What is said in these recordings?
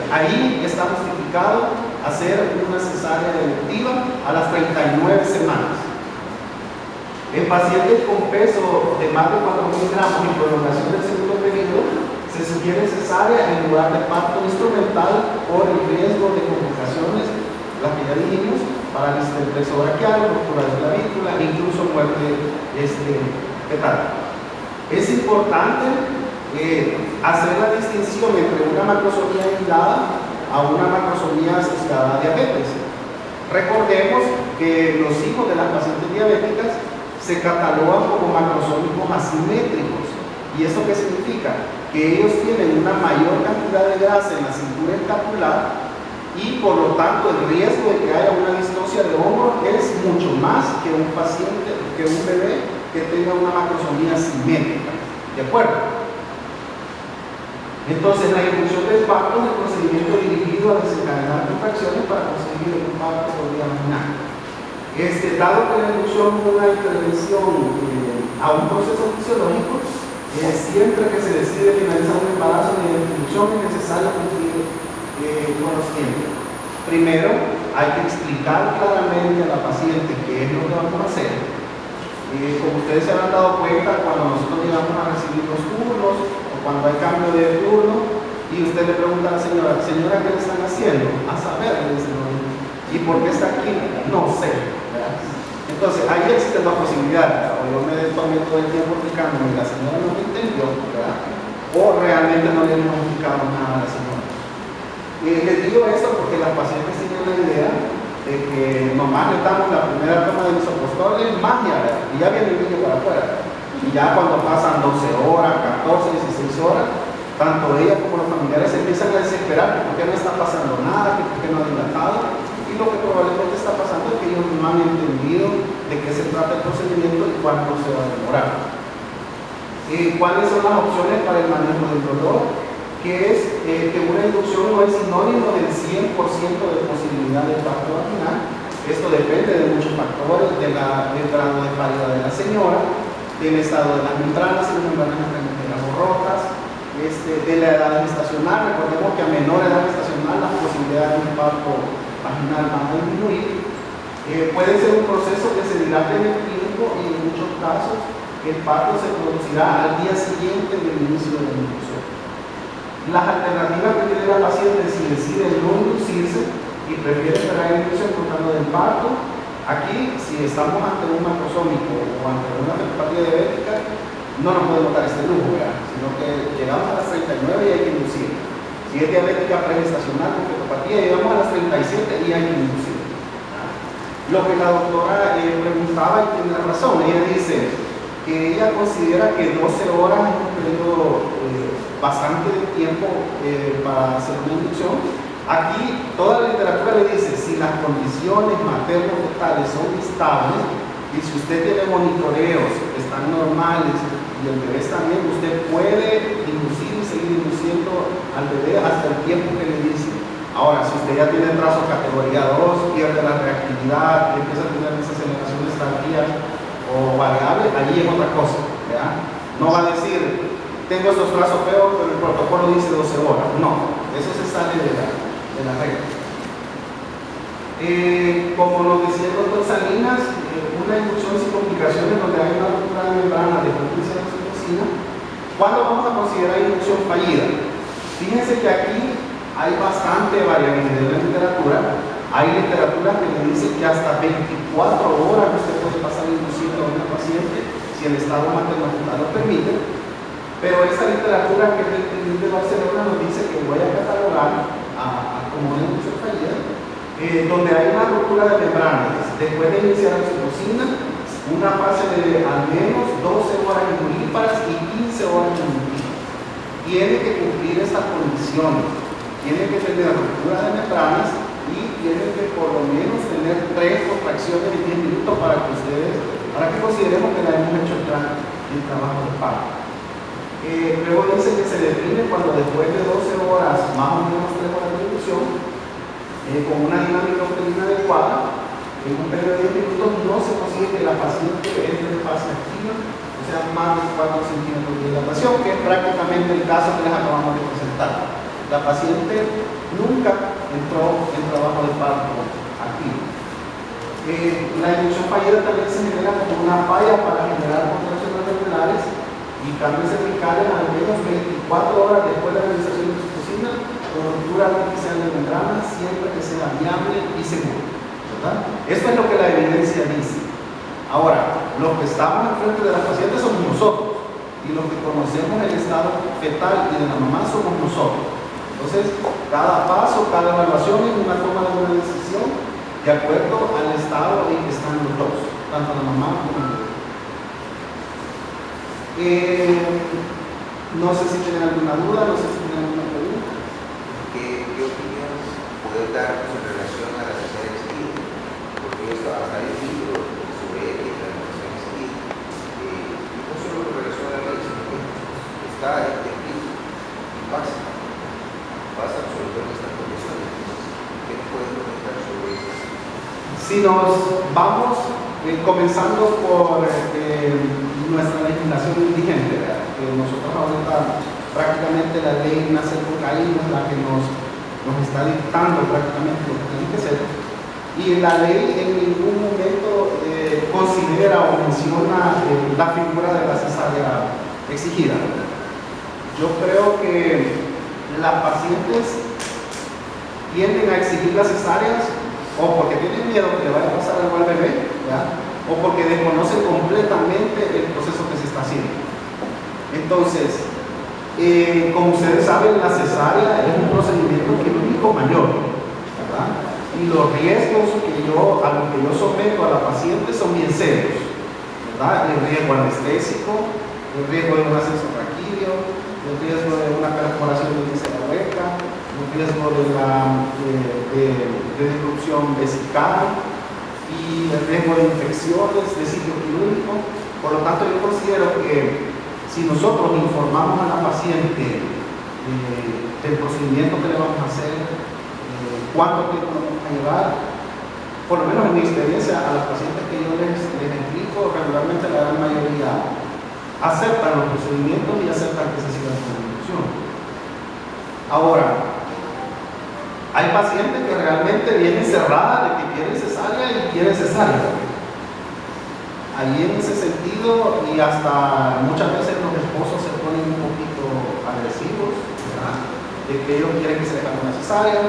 Ahí está justificado hacer una cesárea electiva a las 39 semanas. En pacientes con peso de más de 4.000 gramos y prolongación del segundo periodo, se sugiere cesárea en lugar de parto instrumental por el riesgo de complicaciones, las que ya dijimos, parálisis del plexo braquial, ruptura de clavícula e incluso muerte fetal. Es importante hacer la distinción entre una macrosomía aislada a una macrosomía asociada a diabetes. Recordemos que los hijos de las pacientes diabéticas se catalogan como macrosómicos asimétricos. ¿Y eso qué significa? Que ellos tienen una mayor cantidad de grasa en la cintura escapular y por lo tanto el riesgo de que haya una distocia de hombro es mucho más que un paciente, que un bebé que tenga una macrosomía simétrica. ¿De acuerdo? Entonces, la inducción del parto es el procedimiento dirigido a desencadenar contracciones para conseguir un parto por vía vaginal. Dado que la inducción es una intervención a un proceso fisiológico, siempre que se decide finalizar un embarazo de inducción es necesario cumplir con los tiempos. Primero, hay que explicar claramente a la paciente qué es lo que vamos a hacer. Como ustedes se habrán dado cuenta, cuando nosotros llegamos a recibir los turnos, cuando hay cambio de turno y usted le pregunta a la señora, señora, ¿qué le están haciendo? A saber, le dice, ¿y por qué está aquí? No sé, ¿verdad? Entonces, ahí existe la posibilidad, o yo me tomé todo el tiempo explicando y la señora no me entendió, ¿verdad? O realmente no le hemos explicado nada a la señora. Les digo esto porque las pacientes tienen la idea de que nomás le damos la primera toma de misoprostol, es magia, ¿verdad? Y ya viene el niño para afuera. Y ya cuando pasan 12 horas, 14, 16 horas, tanto ella como los familiares se empiezan a desesperar porque no está pasando nada, porque no ha dilatado, y lo que probablemente está pasando es que ellos no han entendido de qué se trata el procedimiento y cuánto se va a demorar. ¿Cuáles son las opciones para el manejo del dolor? Que es que una inducción no es sinónimo del 100% de posibilidad de parto vaginal. Esto depende de muchos factores, del grado de pálida de la señora, del estado de las membranas, si las membranas están enteras o rotas, de la edad gestacional. Recordemos que a menor edad gestacional las posibilidades de un parto vaginal van a disminuir. Puede ser un proceso que se dilate en el tiempo y en muchos casos el parto se producirá al día siguiente del inicio de la inducción. Las alternativas que tiene la paciente si decide no inducirse y prefiere esperar la inducción contando del parto, aquí, si estamos ante un macrosómico o ante una fetopatía diabética, no nos podemos dar este lujo, ¿verdad? Sino que llegamos a las 39 y hay que inducir. Si es diabética pregestacional con fetopatía, llegamos a las 37 y hay que inducir. Lo que la doctora preguntaba y tiene razón, ella dice que ella considera que 12 horas es un periodo bastante de tiempo para hacer una inducción. Aquí toda la literatura le dice, si las condiciones materno-fetales son estables y si usted tiene monitoreos que están normales y el bebé está bien, usted puede inducir y seguir induciendo al bebé hasta el tiempo que le dice. Ahora, si usted ya tiene trazo categoría 2, pierde la reactividad, empieza a tener desaceleraciones tardías o variables, allí es otra cosa, ¿verdad? No va a decir, tengo estos trazos feos, pero el protocolo dice 12 horas. No, eso se sale de la regla. Como nos decía el doctor Salinas, una inducción sin complicaciones donde hay una ruptura de membrana de justicia de oxitocina, ¿cuándo vamos a considerar inducción fallida? Fíjense que aquí hay bastante variabilidad en la literatura. Hay literatura que le dice que hasta 24 horas usted puede pasar induciendo a una paciente si el estado materno-fetal lo permite. Pero esta literatura que es del CLINIC de Barcelona nos dice que voy a catalogar como una inducción fallida, donde hay una ruptura de membranas después de iniciar la oxitocina, una fase de al menos 12 horas inmuníparas y 15 horas inmuníparas. Tiene que cumplir estas condiciones, tiene que tener ruptura de membranas y tiene que por lo menos tener 3 contracciones de 10 minutos para que consideremos que le hemos hecho el trabajo de parto. Luego dice que se define cuando después de 12 horas, más o menos 3 horas de inducción, con una dinámica uterina adecuada, en un periodo de 10 minutos no se consigue que la paciente entre en fase activa, o sea, más de 4 centímetros de dilatación, que es prácticamente el caso que les acabamos de presentar. La paciente nunca entró en trabajo de parto activo. La inducción fallida también se genera como una falla para generar contracciones regulares y cambios cervicales al menos 24 horas después de la realización de la oxitocina con ruptura artificial de membrana, siempre que sea viable y seguro, ¿verdad? Esto es lo que la evidencia dice. Ahora, los que estamos enfrente de las pacientes somos nosotros y los que conocemos el estado fetal y de la mamá somos nosotros. Entonces, cada paso, cada evaluación es una toma de una decisión de acuerdo al estado en que están los dos, tanto la mamá como el bebé. No sé si tienen alguna duda, no sé si tienen alguna pregunta. ¿Qué opinión puede dar en relación a la cesárea exigida? Porque esto hasta hay un libro sobre la cesárea exigida, no solo con relación a la ley, sino que está escrito y pasa sobre todo en estas condiciones. ¿Qué pueden comentar sobre eso? Si nos vamos comenzando por nuestra legislación vigente, nosotros ahorita prácticamente la ley nace por ahí, es la que nos está dictando prácticamente lo que tiene que ser, y la ley en ningún momento considera o menciona la figura de la cesárea exigida. Yo creo que las pacientes tienden a exigir las cesáreas o porque tienen miedo que le vaya a pasar algo al bebé, ¿ya? O porque desconocen completamente el proceso que se está haciendo. Entonces, como ustedes saben, la cesárea es un procedimiento quirúrgico mayor, ¿verdad? Y los riesgos a los que yo someto a la paciente son bien serios, ¿verdad? El riesgo anestésico, el riesgo de un acceso raquídeo, el riesgo de una perforación de la hueca, el riesgo de disrupción vesical y el riesgo de infecciones de sitio quirúrgico. Por lo tanto, yo considero que si nosotros informamos a la paciente del procedimiento que le vamos a hacer, cuánto tiempo nos vamos a llevar, por lo menos en mi experiencia, a las pacientes que yo les explico, regularmente la gran mayoría aceptan los procedimientos y aceptan que se siga con la inducción. Ahora, hay pacientes que realmente vienen cerradas de que quieren cesárea y quieren cesárea. Ahí en ese sentido, y hasta muchas veces los esposos se ponen un poquito agresivos, ¿verdad? De que ellos quieren que se les haga una cesárea.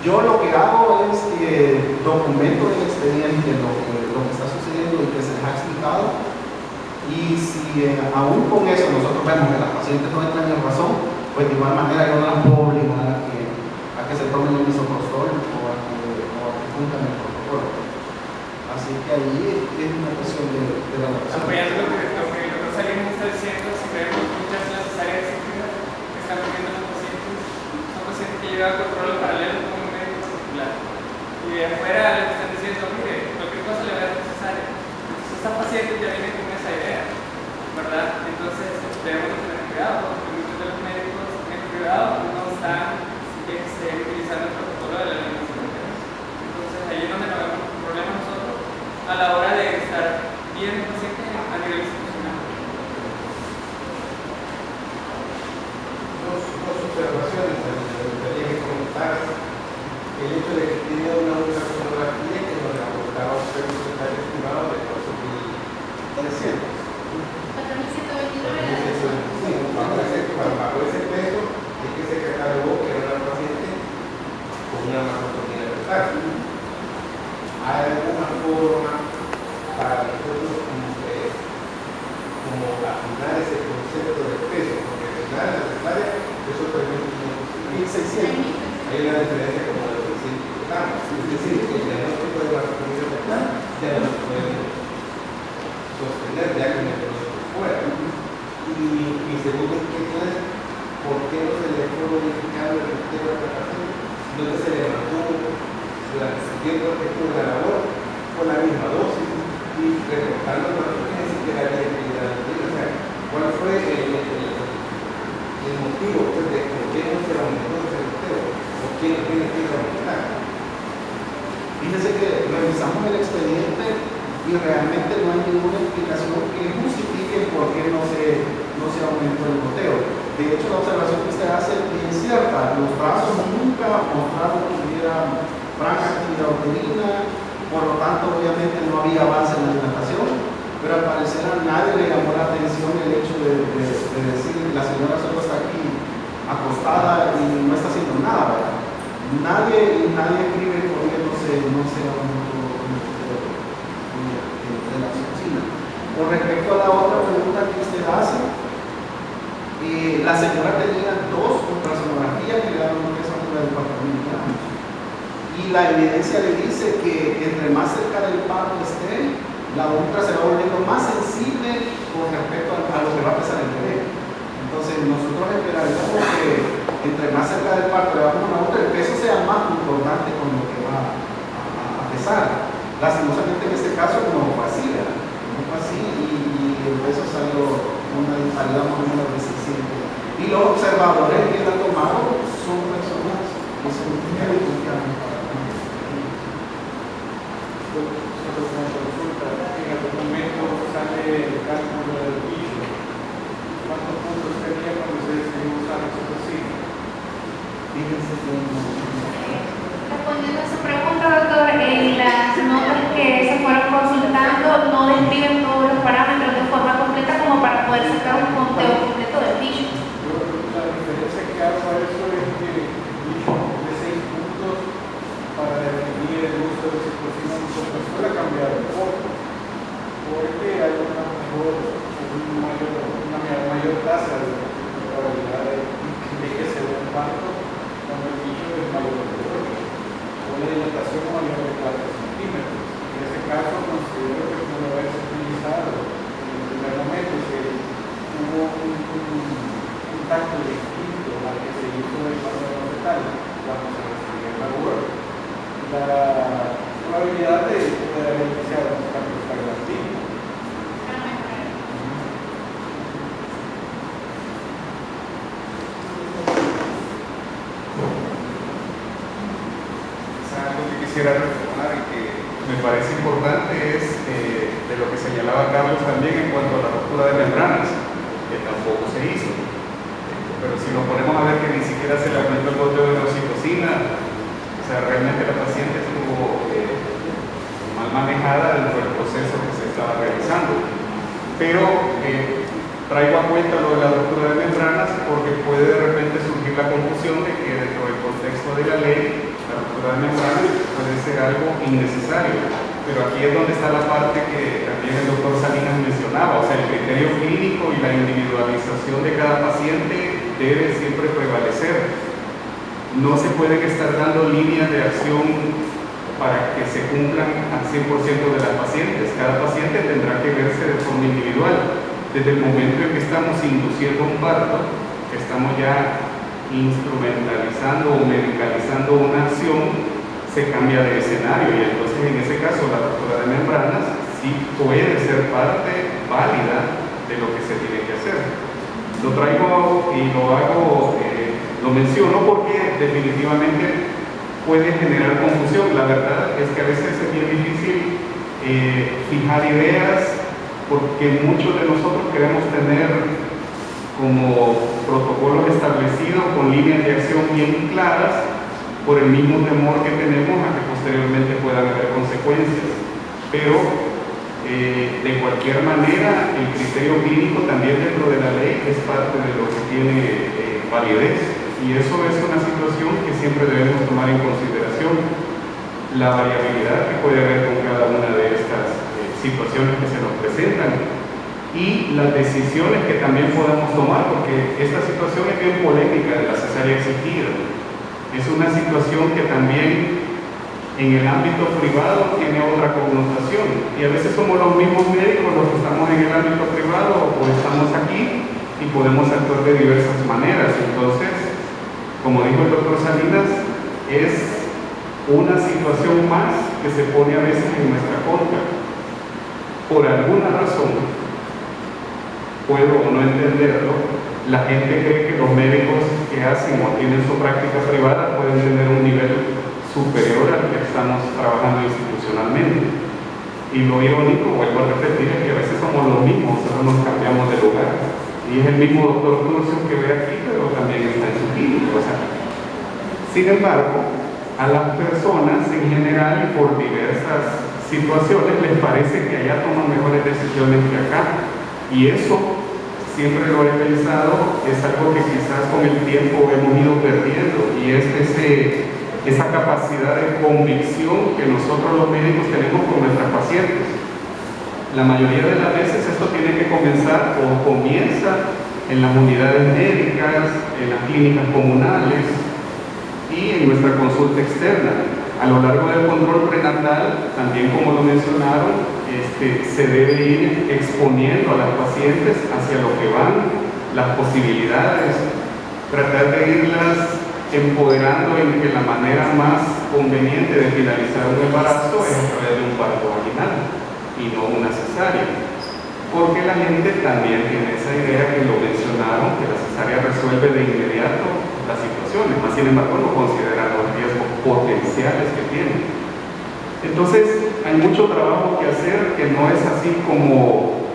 Yo lo que hago es que documento en el expediente lo que está sucediendo y que se les ha explicado. Y si aún con eso nosotros vemos que las pacientes no entran en razón, pues de igual manera yo no las puedo obligar a que se tomen el misoprostol o a que cumplan el protocolo. Así que ahí es una cuestión de la relación. Apoyando lo que nosotros salimos está diciendo, si vemos muchas necesarias que están viviendo los pacientes, son pacientes que llevan control paralelo con un médico particular. Y de afuera les están diciendo, mire, cualquier cosa le va a dar necesaria. Entonces, esta paciente ya viene con esa idea, ¿verdad? Entonces, debemos tener cuidado, porque muchos de los médicos en privado no están utilizando el protocolo de la ley. Entonces, ahí es donde nos vemos un problema nosotros a la hora de estar viendo pacientes a nivel institucional. Dos observaciones que me gustaría que comentaras. El hecho de que tenía una ultrasonografía que nos aportaba un servicio estimado de 4.300. 4.129. Bajo ese peso es que se catalogó que era una paciente con una mastectomía fetal. ¿Hay alguna forma para nosotros como afinar ese concepto de peso? Porque al final la cesárea es otro 1.600. Hay una diferencia como de 600 gramos. Es decir, que el diagnóstico de mastectomía fetal ya no se puede sostener ya con el producto fuera. Y segundo, ¿por qué no se le fue modificado el criterio de tratación? No que se le mantuvo durante el tiempo que estuvo en la labor con la misma dosis y recortando con la urgencia que la viabilidad. O sea, ¿cuál fue el motivo pues, de por qué no se aumentó ese criterio? ¿Por qué no tiene que aumentar? Fíjense que revisamos el expediente y realmente no hay ninguna explicación que justifique por qué no se aumentó el goteo. De hecho, la observación que usted hace es cierta. Los brazos nunca mostraron que hubiera franca actividad uterina, por lo tanto, obviamente no había avance en la dilatación, pero al parecer a nadie le llamó la atención el hecho de decir la señora solo está aquí acostada y no está haciendo nada, ¿verdad? Nadie escribe poniéndose, no sé, de la oficina. Con respecto a la otra pregunta que usted hace, la señora tenía 2 ultrasonografías que le daban una altura de 4.000 gramos. Y la evidencia le dice que entre más cerca del parto esté, la ultra se va volviendo más sensible con respecto a lo que va a pesar el bebé. Entonces nosotros esperaríamos que entre más cerca del parto le damos una ultra, el peso sea más importante con lo que va a pesar. Lastimosamente en este caso no fue así, ¿verdad? No fue así y el peso salió una disparidad más o menos de 600. Y los observadores que la han tomado son personas que son muy confiables para consulta, en algún momento sale el cálculo del piso. ¿Cuántos puntos tenía cuando se decidió usar oxitocina? Fíjense que respondiendo a su pregunta, doctor, en las notas que se fueron consultando no describen todos los parámetros de forma completa como para poder sacar un conteo completo del piso. La diferencia que hago a eso es que el piso de 6 puntos para definir el uso de oxitocina en su persona ha cambiado un poco, porque hay una mayor tasa de probabilidad de que se dé un parto cuando el piso es mayor de 8, una dilatación mayor de 4 centímetros. En ese caso considero que puede haberse utilizado en el primer momento que hubo un tacto distinto al que se hizo del parto fetal cuando se recibió la web. La probabilidad de poder haber iniciado un cambio paulatino. Algo que quisiera retomar y que me parece importante es de lo que señalaba Carlos también en cuanto a la ruptura de membranas, que tampoco se hizo. Pero si nos ponemos a ver que ni siquiera se le aumentó el conteo de oxitocina, o sea, realmente la paciente estuvo mal manejada dentro del proceso que se estaba realizando. Pero traigo a cuenta lo de la ruptura de membranas porque puede de repente surgir la confusión de que dentro del contexto de la ley la ruptura de membranas puede ser algo innecesario, pero aquí es donde está la parte que también el doctor Salinas mencionaba, o sea, el criterio clínico y la individualización de cada paciente debe siempre prevalecer. No se pueden estar dando líneas de acción para que se cumplan al 100% de las pacientes. Cada paciente tendrá que verse de forma individual. Desde el momento en que estamos induciendo un parto, estamos ya instrumentalizando o medicalizando una acción, se cambia de escenario y entonces en ese caso la ruptura de membranas sí puede ser parte válida de lo que se tiene que hacer. Lo traigo y lo hago, lo menciono porque definitivamente puede generar confusión. La verdad es que a veces es bien difícil fijar ideas porque muchos de nosotros queremos tener como protocolos establecidos con líneas de acción bien claras por el mismo temor que tenemos a que posteriormente puedan haber consecuencias. Pero de cualquier manera el criterio clínico también dentro de la ley es parte de lo que tiene validez y eso es una situación que siempre debemos tomar en consideración, la variabilidad que puede haber con cada una de estas situaciones que se nos presentan y las decisiones que también podemos tomar, porque esta situación es bien polémica de la cesárea exigida. Es una situación que también en el ámbito privado tiene otra connotación y a veces somos los mismos médicos los que estamos en el ámbito privado o estamos aquí y podemos actuar de diversas maneras. Entonces, como dijo el doctor Salinas, es una situación más que se pone a veces en nuestra contra. Por alguna razón, puedo o no entenderlo, la gente cree que los médicos que hacen o tienen su práctica privada pueden tener un nivel superior al que estamos trabajando institucionalmente. Y lo irónico, vuelvo a repetir, es que a veces somos los mismos, solo nos cambiamos de lugar. Y es el mismo doctor Turcio que ve aquí, pero también está en su clínica. O sea, sin embargo, a las personas en general y por diversas situaciones les parece que allá toman mejores decisiones que acá. Y eso, siempre lo he pensado, es algo que quizás con el tiempo hemos ido perdiendo, y es esa capacidad de convicción que nosotros los médicos tenemos con nuestras pacientes. La mayoría de las veces esto tiene que comenzar o comienza en las unidades médicas, en las clínicas comunales y en nuestra consulta externa. A lo largo del control prenatal, también como lo mencionaron, se debe ir exponiendo a las pacientes hacia lo que van, las posibilidades, tratar de irlas empoderando en que la manera más conveniente de finalizar un embarazo es a través de un parto vaginal y no una cesárea, porque la gente también tiene esa idea, que lo mencionaron, que la cesárea resuelve de inmediato las situaciones, más sin embargo no consideran los riesgos potenciales que tienen. Entonces hay mucho trabajo que hacer, que no es así como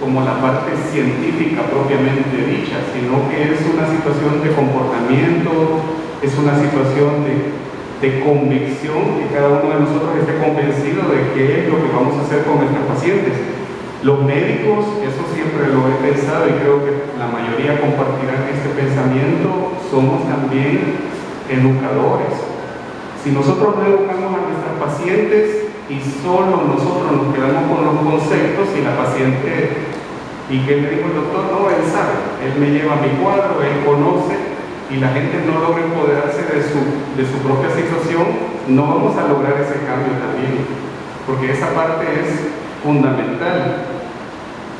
la parte científica propiamente dicha, sino que es una situación de comportamiento, es una situación de convicción, que cada uno de nosotros esté convencido de qué es lo que vamos a hacer con nuestros pacientes. Los médicos, eso siempre lo he pensado y creo que la mayoría compartirán este pensamiento, somos también educadores. Si nosotros no educamos a nuestras pacientes y solo nosotros nos quedamos con los conceptos, y la paciente, ¿y qué me dijo el doctor? No, él sabe, él me lleva mi cuadro, él conoce, y la gente no logra empoderarse de su propia situación, no vamos a lograr ese cambio también, porque esa parte es fundamental.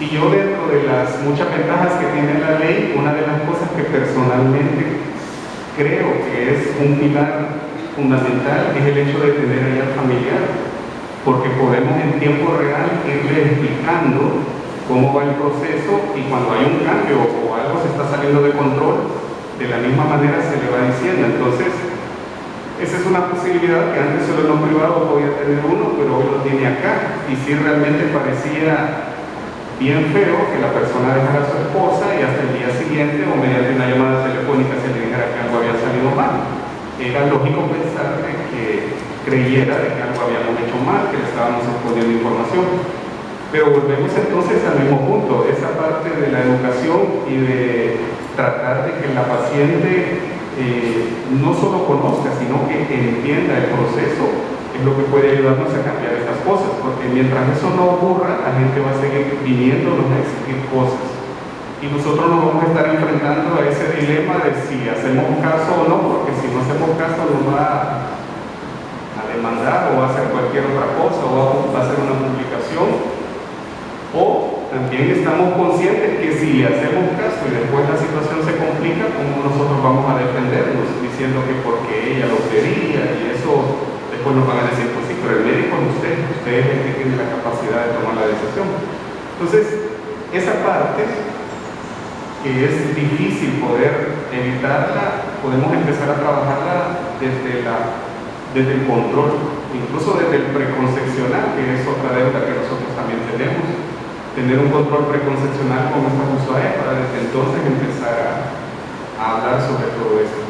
Y yo, dentro de las muchas ventajas que tiene la ley, una de las cosas que personalmente creo que es un pilar fundamental es el hecho de tener ahí al familiar, porque podemos en tiempo real irle explicando cómo va el proceso, y cuando hay un cambio o algo se está saliendo de control, de la misma manera se le va diciendo. Entonces, esa es una posibilidad que antes solo en lo privado podía tener uno, pero hoy lo tiene acá. Y sí, realmente parecía bien feo que la persona dejara a su esposa y hasta el día siguiente, o mediante una llamada telefónica, se le dijera que algo había salido mal. Era lógico pensar de que creyera de que algo habíamos hecho mal, que le estábamos exponiendo información. Pero volvemos entonces al mismo punto, esa parte de la educación y de tratar de que la paciente no solo conozca, sino que entienda el proceso, es lo que puede ayudarnos a cambiar estas cosas, porque mientras eso no ocurra, la gente va a seguir viniéndonos a exigir cosas. Y nosotros nos vamos a estar enfrentando a ese dilema de si hacemos caso o no, porque si no hacemos caso nos va a demandar o va a hacer cualquier otra cosa, o va a hacer una publicación. O también estamos conscientes que si le hacemos caso y después la situación se complica, ¿cómo nosotros vamos a defendernos? Diciendo que porque ella lo pedía, y eso después nos van a decir, pues sí, pero el médico es usted es el que tiene la capacidad de tomar la decisión. Entonces, esa parte que es difícil poder evitarla, podemos empezar a trabajarla desde el control, incluso desde el preconcepcional, que es otra deuda que nosotros también tenemos. Tener un control preconcepcional con nuestras usuarias para desde entonces empezar a hablar sobre todo esto.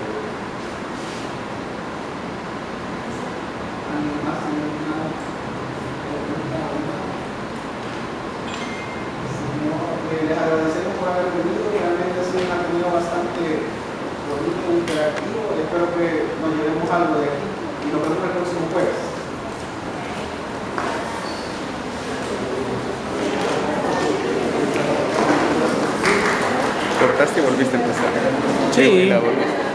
Les agradecemos por haber venido, realmente ha sido un contenido bastante bonito, interactivo. Espero que nos llevemos algo de aquí y nos vemos el próximo jueves. Cortaste y volviste a empezar. Sí. La volviste.